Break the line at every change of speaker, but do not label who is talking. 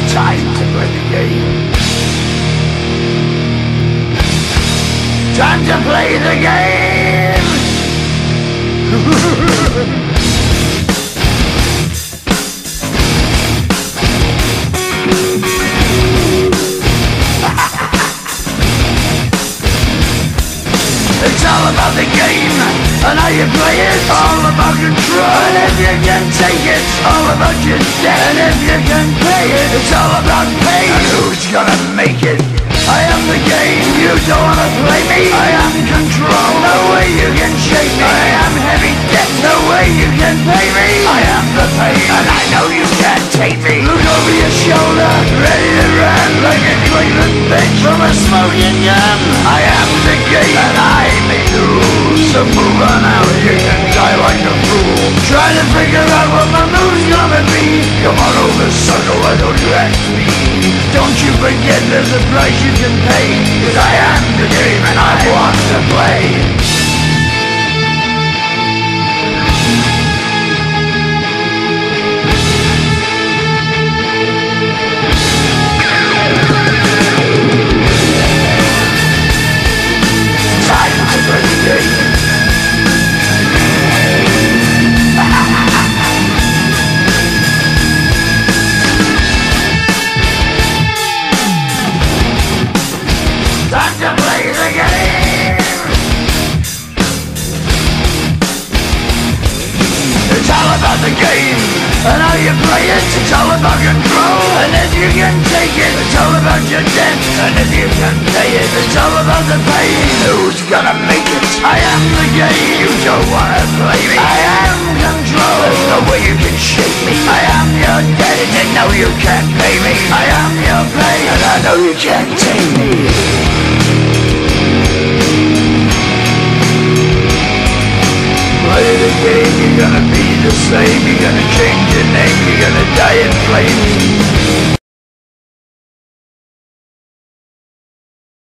Time to play the game. Time to play the game. It's all about the game and how you play it. All about control, and if you can take it, all about your debt. And if you can pay it, it's all about pain. And who's gonna make it? I am the game, you don't wanna play me. I am control, no way you can shake me. I am heavy debt, no way you can pay me. I am the pain, and I know you can't take me. Look over your shoulder, ready to run like a Cleveland bitch from a smoking gun. I am the game, and I may lose. So move on out, you can die like a fool. Try to figure out what my move's gonna be. Come on over, sucker, why don't you ask me? Don't you forget there's a price you can pay. 'Cause I am the game and I want to play. Time to play the game. Time to play the game. It's all about the game and how you play it. It's all about control, and if you can take it, it's all about your debt. And if you can pay it, it's all about the pain. Who's gonna make it? I am the game. You don't wanna play me. I am control. There's no way you can shake me. I am your debt, and you know you can't pay me. I am your pain, and I know you can't take me. Play the game, you're gonna be the same. You're gonna change your name, you're gonna die in flames.